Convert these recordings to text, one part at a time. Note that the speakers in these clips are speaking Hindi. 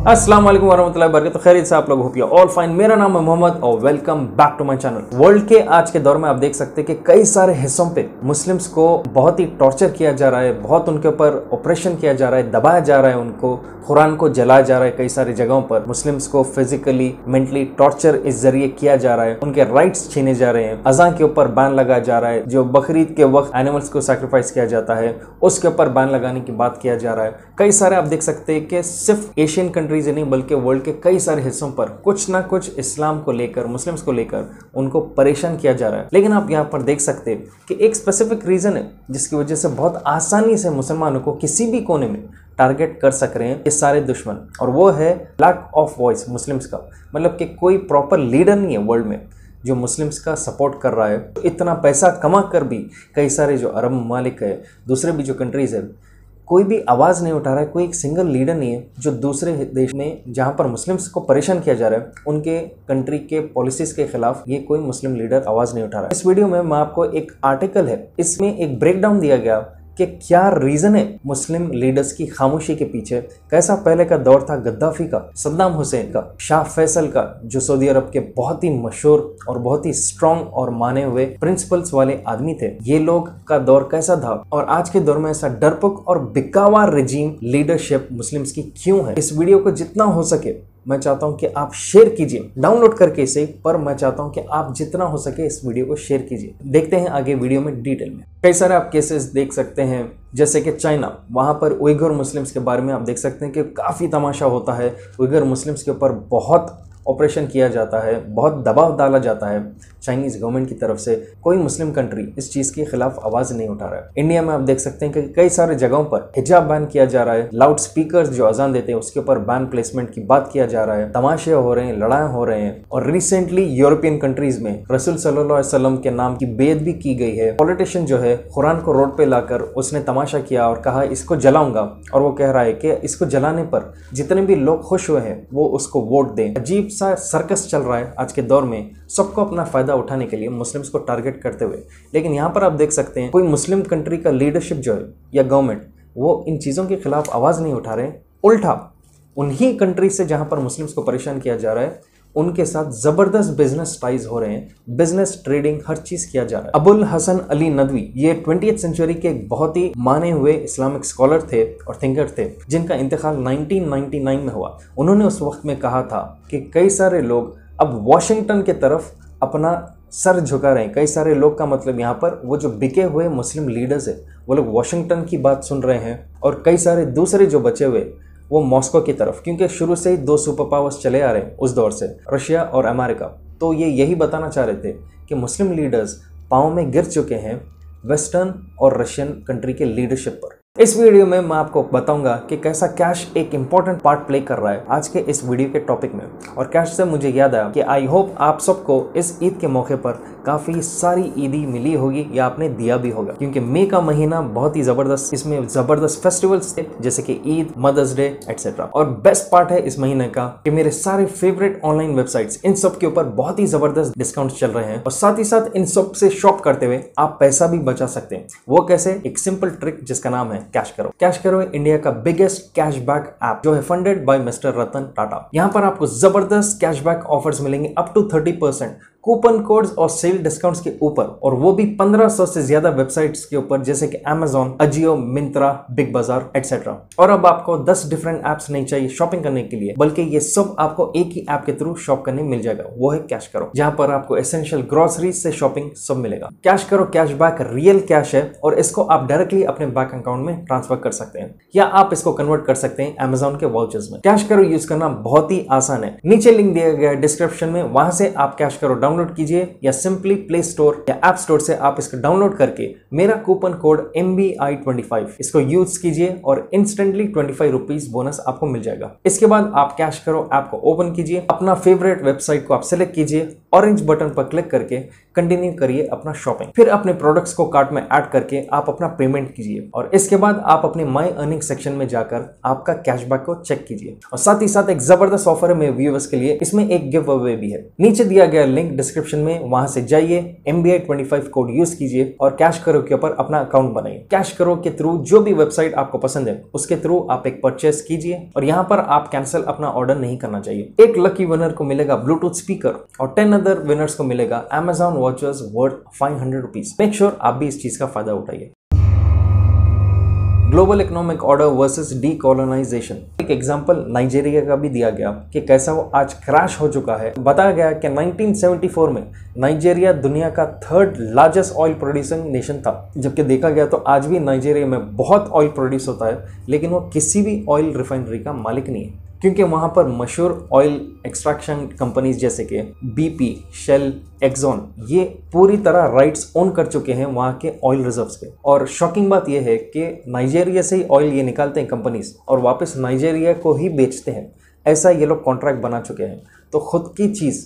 अस्सलाम वालेकुम वरहमतुल्लाहि वबरकातुहू। तो खैरियत से आप लोग होप यू ऑल फाइन। मेरा नाम है मोहम्मद और welcome back to my channel. World के आज के दौर में आप देख सकते हैं कि कई सारे हिस्सों पे मुस्लिम्स को बहुत ही टॉर्चर किया जा रहा है, बहुत उनके ऊपर ऑपरेशन किया जा रहा है, दबाया जा रहा है, उनको कुरान को जलाया जा रहा है। कई सारी जगहों पर मुस्लिम्स को फिजिकली मेंटली टॉर्चर इस जरिए किया जा रहा है, उनके राइट्स छीने जा रहे हैं, अज़ान के ऊपर बैन लगाया जा रहा है, जो बकरीद के वक्त एनिमल्स को सैक्रिफाइस किया जाता है उसके ऊपर बैन लगाने की बात किया जा रहा है। कई सारे आप देख सकते हैं कि सिर्फ एशियन कंट्रीज नहीं बल्कि वर्ल्ड के कई सारे हिस्सों पर कुछ ना कुछ इस्लाम को लेकर, मुस्लिम्स को लेकर उनको परेशान किया जा रहा है। लेकिन आप यहाँ पर देख सकते हैं कि एक स्पेसिफिक रीजन है जिसकी वजह से बहुत आसानी से मुसलमानों को किसी भी कोने में टारगेट कर सक रहे हैं ये सारे दुश्मन, और वो है लैक ऑफ वॉइस मुस्लिम्स का। मतलब कि कोई प्रॉपर लीडर नहीं है वर्ल्ड में जो मुस्लिम्स का सपोर्ट कर रहा है। तो इतना पैसा कमा कर भी कई सारे जो अरब ममालिक है, दूसरे भी जो कंट्रीज है, कोई भी आवाज़ नहीं उठा रहा है। कोई एक सिंगल लीडर नहीं है जो दूसरे देश में जहाँ पर मुस्लिम्स को परेशान किया जा रहा है उनके कंट्री के पॉलिसीज़ के खिलाफ ये कोई मुस्लिम लीडर आवाज़ नहीं उठा रहा है। इस वीडियो में मैं आपको एक आर्टिकल है, इसमें एक ब्रेकडाउन दिया गया कि क्या रीज़न है मुस्लिम लीडर्स की खामोशी के पीछे। कैसा पहले का दौर था गद्दाफी का, सद्दाम हुसैन का, शाह फैसल का, जो सऊदी अरब के बहुत ही मशहूर और बहुत ही स्ट्रॉन्ग और माने हुए प्रिंसिपल्स वाले आदमी थे। ये लोग का दौर कैसा था और आज के दौर में ऐसा डरपोक और बिकावार रेजीम लीडरशिप मुस्लिम्स की क्यों है। इस वीडियो को जितना हो सके मैं चाहता हूं कि आप शेयर कीजिए, डाउनलोड करके इसे, पर मैं चाहता हूं कि आप जितना हो सके इस वीडियो को शेयर कीजिए। देखते हैं आगे वीडियो में डिटेल में। कई सारे आप केसेस देख सकते हैं, जैसे कि चाइना, वहां पर उइगर मुस्लिम्स के बारे में आप देख सकते हैं कि काफ़ी तमाशा होता है। उइगर मुस्लिम्स के ऊपर बहुत ऑपरेशन किया जाता है, बहुत दबाव डाला जाता है चाइनीज़ गवर्नमेंट की तरफ से। कोई मुस्लिम कंट्री इस चीज़ के खिलाफ आवाज़ नहीं उठा रहा है। इंडिया में आप देख सकते हैं कि कई सारे जगहों पर हिजाब बैन किया जा रहा है, लाउड स्पीकर्स जो अजान देते हैं उसके ऊपर बैन प्लेसमेंट की बात किया जा रहा है, तमाशे हो रहे हैं, लड़ाई हो रहे हैं। और रिसेंटली यूरोपियन कंट्रीज में रसूल सल्लल्लाहु अलैहि वसल्लम के नाम की बेअदबी की गई है। पॉलिटिशियन जो है कुरान को रोड पे लाकर उसने तमाशा किया और कहा इसको जलाऊंगा, और वो कह रहा है कि इसको जलाने पर जितने भी लोग खुश हुए हैं वो उसको वोट दें। अजीब सा सर्कस चल रहा है आज के दौर में, सबको अपना फायदा उठाने के लिए मुस्लिम्स को टारगेट करते हुए। लेकिन यहाँ पर आप देख सकते हैं कोई मुस्लिम कंट्री का लीडरशिप जो है या गवर्नमेंट, वो इन चीज़ों के खिलाफ आवाज़ नहीं उठा रहे। उल्टा उन्हीं कंट्री से जहाँ पर मुस्लिम्स को परेशान किया जा रहा है उनके साथ ज़बरदस्त बिजनेस टाइज हो रहे हैं, बिजनेस ट्रेडिंग हर चीज़ किया जा रहा है। अबुल हसन अली नदवी ये 20th सेंचुरी के एक बहुत ही माने हुए इस्लामिक स्कॉलर थे और थिंकर थे, जिनका इंतकाल 1999 में हुआ। उन्होंने उस वक्त में कहा था कि कई सारे लोग अब वॉशिंगटन के तरफ अपना सर झुका रहे हैं। कई सारे लोग का मतलब यहाँ पर वो जो बिके हुए मुस्लिम लीडर्स है वो लोग वॉशिंगटन की बात सुन रहे हैं, और कई सारे दूसरे जो बचे हुए वो मॉस्को की तरफ, क्योंकि शुरू से ही दो सुपर पावर्स चले आ रहे हैं उस दौर से, रशिया और अमेरिका। तो ये यही बताना चाह रहे थे कि मुस्लिम लीडर्स पाँव में गिर चुके हैं वेस्टर्न और रशियन कंट्री के लीडरशिप पर। इस वीडियो में मैं आपको बताऊंगा कि कैसा कैश एक इंपॉर्टेंट पार्ट प्ले कर रहा है आज के इस वीडियो के टॉपिक में। और कैश से मुझे याद आया कि आई होप आप सबको इस ईद के मौके पर काफ़ी सारी ईदी मिली होगी या आपने दिया भी होगा, क्योंकि मई का महीना बहुत ही ज़बरदस्त, इसमें ज़बरदस्त फेस्टिवल्स थे जैसे कि ईद, मदर्स डे एटसेट्रा। और बेस्ट पार्ट है इस महीने का कि मेरे सारे फेवरेट ऑनलाइन वेबसाइट्स, इन सब के ऊपर बहुत ही ज़बरदस्त डिस्काउंट चल रहे हैं, और साथ ही साथ इन सब से शॉप करते हुए आप पैसा भी बचा सकते हैं। वो कैसे? एक सिंपल ट्रिक जिसका नाम है कैश करो। कैश करो इंडिया का बिगेस्ट कैशबैक ऐप जो है funded by mister Ratan Tata. यहाँ पर आपको जबरदस्त कैशबैक ऑफर्स मिलेंगे अप टू 30% कूपन कोड्स और सेल डिस्काउंट्स के ऊपर, और वो भी 1500 से ज्यादा वेबसाइट्स के ऊपर जैसे कि Amazon, अजियो, मिंत्रा, बिग बाजार एटसेट्रा। और अब आपको 10 डिफरेंट ऐप्स नहीं चाहिए शॉपिंग करने के लिए, बल्कि ये सब आपको एक ही ऐप के थ्रू शॉप करने मिल जाएगा। वो है कैश करो, जहां पर आपको एसेंशियल ग्रोसरीज से शॉपिंग सब मिलेगा। कैश करो कैशबैक रियल कैश है, और इसको आप डायरेक्टली अपने बैंक अकाउंट में ट्रांसफर कर सकते हैं, या आप इसको कन्वर्ट कर सकते हैं Amazon के वाउचर्स में। कैश करो यूज करना बहुत ही आसान है, नीचे लिंक दिया गया है डिस्क्रिप्शन में, वहां से आप कैश करो डाउनलोड कीजिए, या सिंपली प्ले स्टोर या ऐप स्टोर से आप इसको डाउनलोड करके मेरा कूपन कोड MBI25 इसको यूज कीजिए और इंस्टेंटली 25 रुपीज बोनस आपको मिल जाएगा। इसके बाद आप कैश करो ऐप को ओपन कीजिए, अपना फेवरेट वेबसाइट को आप सिलेक्ट कीजिए, ऑरेंज बटन पर क्लिक करके कंटिन्यू करिए अपना शॉपिंग, फिर अपने प्रोडक्ट्स को कार्ट में ऐड करके आप अपना पेमेंट कीजिए, और इसके बाद आप अपने माई अर्निंग सेक्शन में जाकर आपका कैशबैक को चेक कीजिए। और साथ ही साथ एक जबरदस्त ऑफर है मेरे व्यूअर्स के लिए, इसमें एक गिव अवे भी है। नीचे दिया गया लिंक डिस्क्रिप्शन में, वहां से जाइए, MBI25 कोड यूज कीजिए और कैश करो के ऊपर अपना अकाउंट बनाइए। कैश करो के थ्रू जो भी वेबसाइट आपको पसंद है उसके थ्रू आप एक परचेस कीजिए और यहाँ पर आप कैंसिल अपना ऑर्डर नहीं करना चाहिए। एक लकी विनर को मिलेगा ब्लूटूथ स्पीकर और 10 अदर विनर्स को मिलेगा Amazon watchers worth 500 rupees. Make sure आप भी इस चीज का फायदा उठाइए। Global economic order versus decolonisation. एक एग्जांपल नाइजीरिया का भी दिया गया कि कैसा वो आज क्रैश हो चुका है। बताया गया कि 1974 में नाइजीरिया दुनिया का 3rd largest oil producing nation था, जबकि देखा गया तो आज भी नाइजीरिया में बहुत ऑयल प्रोड्यूस होता है, लेकिन वो किसी भी ऑयल रिफाइनरी का मालिक नहीं है, क्योंकि वहां पर मशहूर ऑयल एक्सट्रैक्शन कंपनीज जैसे कि BP, शेल, एक्सॉन ये पूरी तरह राइट्स ओन कर चुके हैं वहां के ऑयल रिजर्व्स के। और शॉकिंग बात यह है कि नाइजीरिया से ही ऑयल ये निकालते हैं कंपनीज और वापस नाइजीरिया को ही बेचते हैं। ऐसा ये लोग कॉन्ट्रैक्ट बना चुके हैं, तो खुद की चीज़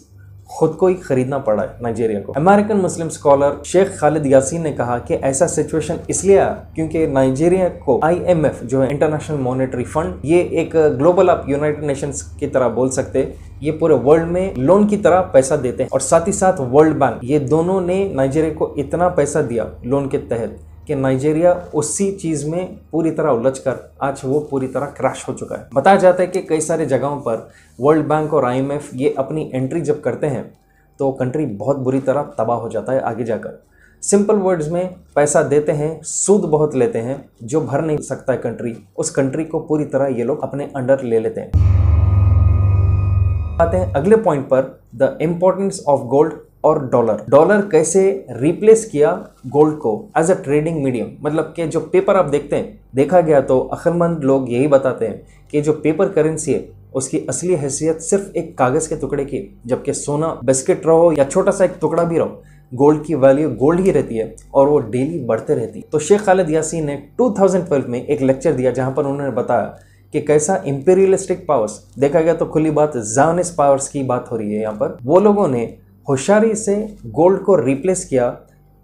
खुद को ही खरीदना पड़ा है नाइजीरिया को। अमेरिकन मुस्लिम स्कॉलर शेख खालिद यासीन ने कहा कि ऐसा सिचुएशन इसलिए आया क्योंकि नाइजीरिया को IMF जो है इंटरनेशनल मॉनेटरी फंड, ये एक ग्लोबल आप यूनाइटेड नेशंस की तरह बोल सकते हैं, ये पूरे वर्ल्ड में लोन की तरह पैसा देते हैं और साथ ही साथ वर्ल्ड बैंक, ये दोनों ने नाइजीरिया को इतना पैसा दिया लोन के तहत कि नाइजीरिया उसी चीज में पूरी तरह उलझकर आज वो पूरी तरह क्रैश हो चुका है। बताया जाता है कि कई सारे जगहों पर वर्ल्ड बैंक और IMF ये अपनी एंट्री जब करते हैं तो कंट्री बहुत बुरी तरह तबाह हो जाता है आगे जाकर। सिंपल वर्ड्स में पैसा देते हैं, सूद बहुत लेते हैं, जो भर नहीं सकता है कंट्री, उस कंट्री को पूरी तरह ये लोग अपने अंडर ले लेते हैं। आते हैं अगले पॉइंट पर, द इम्पोर्टेंस ऑफ गोल्ड और डॉलर। डॉलर कैसे रिप्लेस किया गोल्ड को एज अ ट्रेडिंग मीडियम। मतलब कि जो पेपर आप देखते हैं, देखा गया तो अक्लमंद लोग यही बताते हैं कि जो पेपर करेंसी है उसकी असली हैसियत सिर्फ एक कागज के टुकड़े की, जबकि सोना, बिस्किट रहो या छोटा सा एक टुकड़ा भी रहो, गोल्ड की वैल्यू गोल्ड ही रहती है और वो डेली बढ़ते रहती है। तो शेख खालिद यासीन ने 2012 में एक लेक्चर दिया जहां पर उन्होंने बताया कि कैसा इंपीरियलिस्टिक पावर्स, देखा गया तो खुली बात ज़ायोनिस्ट पावर्स की बात हो रही है यहाँ पर, वो लोगों ने होशियारी से गोल्ड को रिप्लेस किया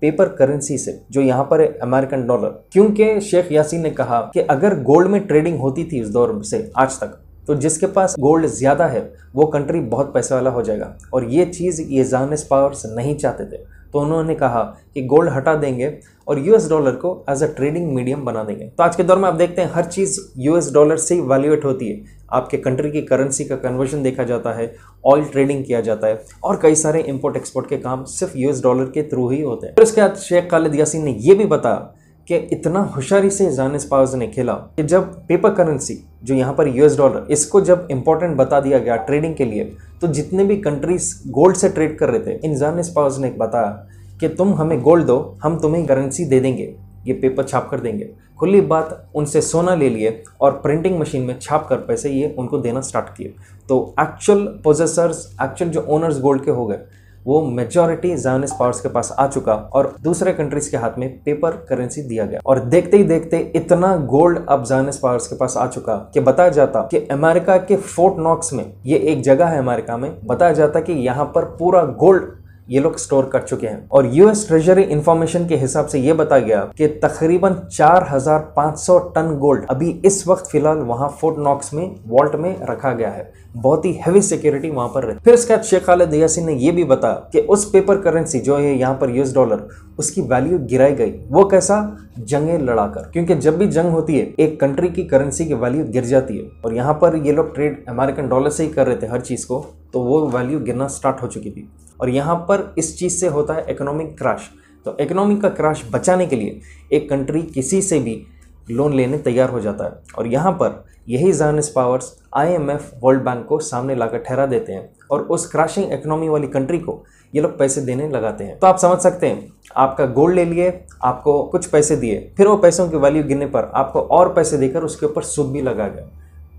पेपर करेंसी से, जो यहाँ पर है अमेरिकन डॉलर। क्योंकि शेख यासीन ने कहा कि अगर गोल्ड में ट्रेडिंग होती थी इस दौर से आज तक, तो जिसके पास गोल्ड ज़्यादा है वो कंट्री बहुत पैसे वाला हो जाएगा और ये चीज़ ये ज़ायोनिस्ट पावर्स नहीं चाहते थे। तो उन्होंने कहा कि गोल्ड हटा देंगे और US डॉलर को एज अ ट्रेडिंग मीडियम बना देंगे। तो आज के दौर में आप देखते हैं हर चीज़ US डॉलर से ही वैल्यूएट होती है। आपके कंट्री की करेंसी का कन्वर्जन देखा जाता है, ऑयल ट्रेडिंग किया जाता है और कई सारे इंपोर्ट एक्सपोर्ट के काम सिर्फ US डॉलर के थ्रू ही होते हैं। फिर उसके बाद शेख खालिद यासीन ने यह भी बताया कि इतना होशियारी से ज़ायोनिस्ट पावर्स ने खेला कि जब पेपर करेंसी जो यहाँ पर US डॉलर, इसको जब इंपॉर्टेंट बता दिया गया ट्रेडिंग के लिए, तो जितने भी कंट्रीज गोल्ड से ट्रेड कर रहे थे, इन ज़ायोनिस्ट पावर्स ने बताया कि तुम हमें गोल्ड दो, हम तुम्हें करेंसी दे देंगे, ये पेपर छाप कर देंगे। खुली बात, उनसे सोना ले लिए और प्रिंटिंग मशीन में छाप कर पैसे ये उनको देना स्टार्ट किए। तो एक्चुअल पोजेसर्स, एक्चुअल जो ओनर्स गोल्ड के हो गए, वो मेजॉरिटी ज़ायोनिस्ट पावर्स के पास आ चुका और दूसरे कंट्रीज के हाथ में पेपर करेंसी दिया गया। और देखते ही देखते इतना गोल्ड अब ज़ायोनिस्ट पावर्स के पास आ चुका कि बताया जाता कि अमेरिका के फोर्ट नॉक्स में, ये एक जगह है अमेरिका में, बताया जाता कि यहाँ पर पूरा गोल्ड ये लोग स्टोर कर चुके हैं। और US ट्रेजरी इंफॉर्मेशन के हिसाब से ये बताया गया कि तकरीबन 4500 टन गोल्ड अभी इस वक्त फिलहाल वहां फोर्ट नॉक्स में वॉल्ट में रखा गया है। बहुत ही हैवी सिक्योरिटी वहां पर रहती। फिर इसके बाद शेख खालिद यासीन ने यह भी बताया कि उस पेपर करेंसी जो है यहाँ पर US डॉलर, उसकी वैल्यू गिराई गई। वो कैसा? जंगें लड़ाकर। क्योंकि जब भी जंग होती है एक कंट्री की करेंसी की वैल्यू गिर जाती है और यहाँ पर ये लोग ट्रेड अमेरिकन डॉलर से ही कर रहे थे हर चीज को, तो वो वैल्यू गिरना स्टार्ट हो चुकी थी और यहाँ पर इस चीज से होता है इकोनॉमिक क्रैश। तो इकोनॉमिक का क्रैश बचाने के लिए एक कंट्री किसी से भी लोन लेने तैयार हो जाता है और यहाँ पर यही Zionist powers IMF, world bank को सामने लाकर ठहरा देते हैं और उस क्रैशिंग इकोनॉमी वाली कंट्री को ये लोग पैसे देने लगाते हैं। तो आप समझ सकते हैं, आपका गोल्ड ले लिए, आपको कुछ पैसे दिए, फिर वो पैसों की वैल्यू गिरने पर आपको और पैसे देकर उसके ऊपर सूद भी लगा गया।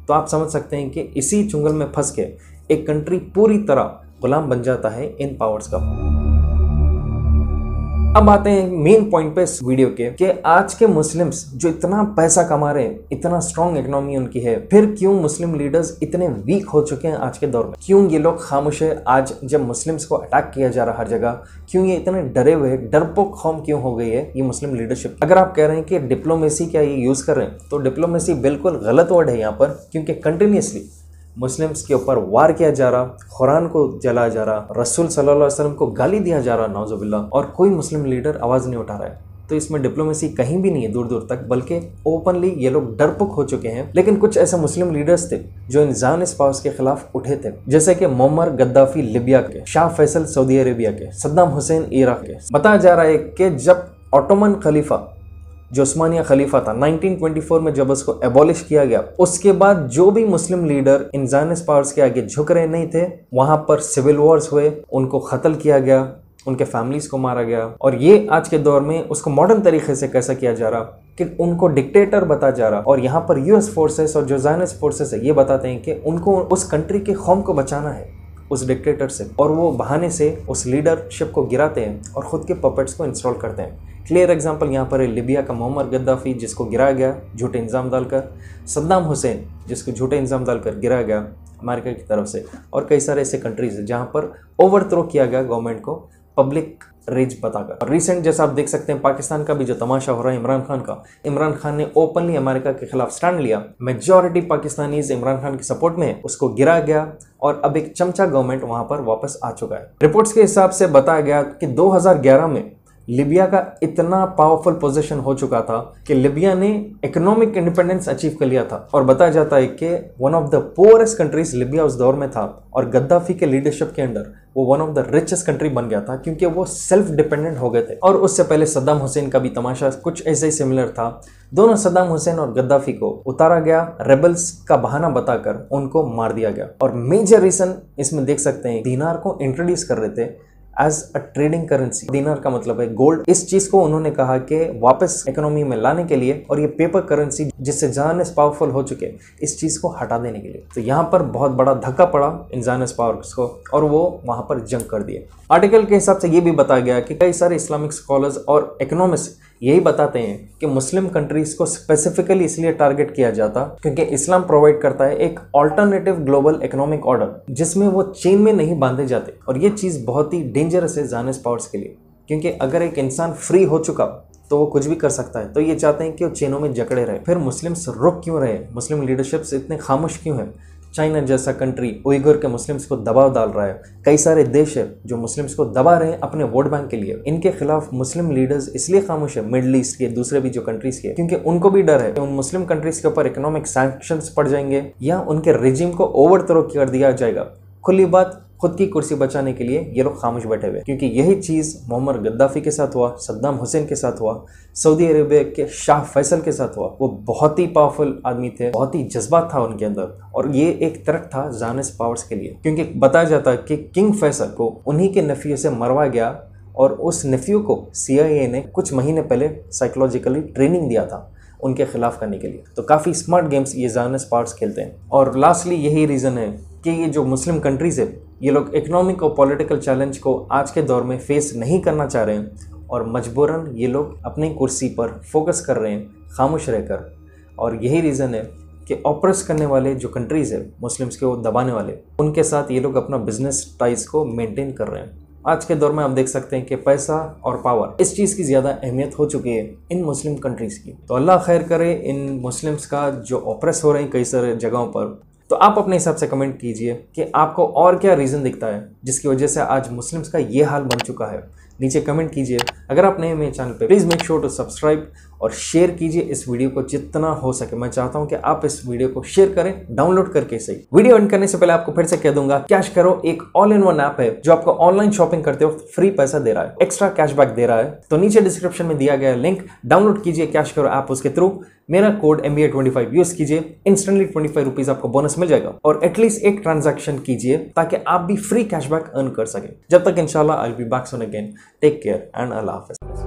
तो आप समझ सकते हैं कि इसी चुंगल में फंस के एक कंट्री पूरी तरह गुलाम बन जाता है इन पावर्स का। अब आते हैं मेन पॉइंट पे इस वीडियो के कि आज के मुस्लिम्स जो इतना पैसा कमा रहे हैं, इतना स्ट्रॉन्ग इकोनॉमी उनकी है, फिर क्यों मुस्लिम लीडर्स इतने वीक हो चुके हैं आज के दौर में? क्यों ये लोग खामोश है आज जब मुस्लिम्स को अटैक किया जा रहा है हर जगह? क्यों ये इतने डरे हुए, डरपोक कौम क्यों हो गई है ये मुस्लिम लीडरशिप? अगर आप कह रहे हैं कि डिप्लोमेसी क्या ये यूज कर रहे हैं, तो डिप्लोमेसी बिल्कुल गलत वर्ड है यहाँ पर, क्योंकि कंटिन्यूसली मुस्लिम्स के ऊपर वार किया जा रहा, कुरान को जलाया जा रहा, रसूल सल्लल्लाहु अलैहि वसल्लम को गाली दिया जा रहा, नाउजुबिल्लाह, और कोई मुस्लिम लीडर आवाज़ नहीं उठा रहा है। तो इसमें डिप्लोमेसी कहीं भी नहीं है दूर दूर तक, बल्कि ओपनली ये लोग डरपोक हो चुके हैं। लेकिन कुछ ऐसे मुस्लिम लीडर्स थे जो इन ज़ायनिस्ट पावर्स के खिलाफ उठे थे, जैसे कि मोअम्मर गद्दाफी लिबिया के, शाह फैसल सऊदी अरेबिया के, सद्दाम हुसैन इराक के। बताया जा रहा है कि जब ऑटोमन खलीफा जो उस्मानिया खलीफा था 1924 में जब उसको एबॉलिश किया गया, उसके बाद जो भी मुस्लिम लीडर इन ज़ायनिस्ट पावर्स के आगे झुक रहे नहीं थे, वहां पर सिविल वॉर्स हुए, उनको कत्ल किया गया, उनके फैमिलीज को मारा गया। और ये आज के दौर में उसको मॉडर्न तरीके से कैसा किया जा रहा कि उनको डिक्टेटर बताया जा रहा, और यहाँ पर यूएस फोर्सेस और जो ज़ायनिस्ट फोर्सेस है ये बताते हैं कि उनको उस कंट्री के कौम को बचाना है उस डिक्टेटर से, और वो बहाने से उस लीडरशिप को गिराते हैं और ख़ुद के पपेट्स को इंस्टॉल करते हैं। क्लियर एग्जाम्पल यहाँ पर है लिबिया का मोअम्मर गद्दाफी, जिसको गिराया गया झूठे इंजाम डालकर, सद्दाम हुसैन जिसको झूठे इंजाम डालकर गिराया गया अमेरिका की तरफ से, और कई सारे ऐसे कंट्रीज हैं जहाँ पर ओवरथ्रो किया गया गवर्नमेंट को पब्लिक रेज बताकर। और रिसेंट जैसा आप देख सकते हैं पाकिस्तान का भी जो तमाशा हो रहा है इमरान खान का, इमरान खान ने ओपनली अमेरिका के खिलाफ स्टैंड लिया, मेजॉरिटी पाकिस्तानीज इमरान खान के सपोर्ट में है, उसको गिराया गया और अब एक चमचा गवर्नमेंट वहां पर वापस आ चुका है। रिपोर्ट्स के हिसाब से बताया गया कि 2011 में लिबिया का इतना पावरफुल पोजीशन हो चुका था कि लिबिया ने इकोनॉमिक इंडिपेंडेंस अचीव कर लिया था, और बताया जाता है कि one of the poorest countries Libya उस दौर में था, और गद्दाफी के लीडरशिप के अंडर वो one of the richest country बन गया था, क्योंकि वो सेल्फ डिपेंडेंट हो गए थे। और उससे पहले सद्दाम हुसैन का भी तमाशा कुछ ऐसे ही सिमिलर था। दोनों सद्दाम हुसैन और गद्दाफी को उतारा गया, रेबल्स का बहाना बताकर उनको मार दिया गया। और मेजर रीजन इसमें देख सकते हैं, दीनार को इंट्रोड्यूस कर रहे थे एज अ ट्रेडिंग करेंसी। दीनार का मतलब है गोल्ड। इस चीज को उन्होंने कहा कि वापस इकोनॉमी में लाने के लिए, और ये पेपर करेंसी जिससे ज़ायनिस्ट पावरफुल हो चुके, इस चीज को हटा देने के लिए। तो यहाँ पर बहुत बड़ा धक्का पड़ा इन ज़ायनिस्ट पावर्स को, और वो वहां पर जंग कर दिए। आर्टिकल के हिसाब से ये भी बताया गया कि कई सारे इस्लामिक स्कॉलर्स और इकोनॉमिस्ट यही बताते हैं कि मुस्लिम कंट्रीज को स्पेसिफिकली इसलिए टारगेट किया जाता क्योंकि इस्लाम प्रोवाइड करता है एक ऑल्टरनेटिव ग्लोबल इकोनॉमिक ऑर्डर जिसमें वो चेन में नहीं बांधे जाते। और ये चीज़ बहुत ही डेंजरस है ज़ायनिस्ट पावर्स के लिए, क्योंकि अगर एक इंसान फ्री हो चुका तो वो कुछ भी कर सकता है। तो ये चाहते हैं कि वो चेनों में जकड़े रहे। फिर मुस्लिम्स रुक क्यों रहे, मुस्लिम लीडरशिप्स इतने खामोश क्यों है? चाइना जैसा कंट्री उइगर के मुस्लिम्स को दबाव डाल रहा है, कई सारे देश है जो मुस्लिम्स को दबा रहे हैं अपने वोट बैंक के लिए। इनके खिलाफ मुस्लिम लीडर्स इसलिए खामोश है, मिडल ईस्ट के दूसरे भी जो कंट्रीज के, क्योंकि उनको भी डर है कि उन मुस्लिम कंट्रीज के ऊपर इकोनॉमिक सैंक्शंस पड़ जाएंगे या उनके रेजिम को ओवरथ्रो कर दिया जाएगा। खुली बात, खुद की कुर्सी बचाने के लिए ये लोग खामोश बैठे हुए, क्योंकि यही चीज़ मोअम्मर गद्दाफी के साथ हुआ, सद्दाम हुसैन के साथ हुआ, सऊदी अरेबिया के शाह फैसल के साथ हुआ। वो बहुत ही पावरफुल आदमी थे, बहुत ही जज्बात था उनके अंदर, और ये एक तरक था ज़ायनिस्ट पावर्स के लिए, क्योंकि बताया जाता है कि किंग फैसल को उन्हीं के नेफ्यू से मरवा गया, और उस नेफ्यू को CIA ने कुछ महीने पहले साइकोलॉजिकली ट्रेनिंग दिया था उनके खिलाफ करने के लिए। तो काफ़ी स्मार्ट गेम्स ये ज़ायनिस्ट पावर्स खेलते हैं। और लास्टली यही रीज़न है कि ये जो मुस्लिम कंट्रीज़ है, ये लोग इकोनॉमिक और पॉलिटिकल चैलेंज को आज के दौर में फेस नहीं करना चाह रहे हैं, और मजबूरन ये लोग अपनी कुर्सी पर फोकस कर रहे हैं खामोश रहकर। और यही रीज़न है कि ऑपरेस करने वाले जो कंट्रीज़ है मुस्लिम्स के, वो दबाने वाले, उनके साथ ये लोग अपना बिजनेस टाइज को मेंटेन कर रहे हैं। आज के दौर में आप देख सकते हैं कि पैसा और पावर, इस चीज़ की ज़्यादा अहमियत हो चुकी है इन मुस्लिम कंट्रीज़ की। तो अल्लाह खैर करे इन मुस्लिम्स का जो ऑपरेस हो रहे हैं कई सारे जगहों पर। तो आप अपने हिसाब से कमेंट कीजिए कि आपको और क्या रीज़न दिखता है जिसकी वजह से आज मुस्लिम्स का ये हाल बन चुका है। नीचे कमेंट कीजिए। अगर आप नए हैं मेरे चैनल पे, please make sure to subscribe और शेयर कीजिए इस वीडियो को जितना हो सके। मैं चाहता हूं कि आप इस वीडियो को शेयर करें, डाउनलोड करके सही। वीडियो एंड करने से पहले आपको फिर से कह दूंगा, कैश करो एक ऑल इन वन ऐप है जो आपको ऑनलाइन शॉपिंग करते वक्त फ्री पैसा दे रहा है, एक्स्ट्रा कैशबैक दे रहा है। तो नीचे डिस्क्रिप्शन में दिया गया लिंक, डाउनलोड कीजिए कैश करो ऐप, उसके थ्रू मेरा कोड MBA25 यूज कीजिए, इंस्टेंटली 25 रुपीज आपको बोनस मिल जाएगा। और एटलीस्ट एक ट्रांजैक्शन कीजिए ताकि आप भी फ्री कैशबैक अर्न कर सके। जब तक इंशाल्लाह I will be back soon again. Take care and अल्लाह हाफिज़।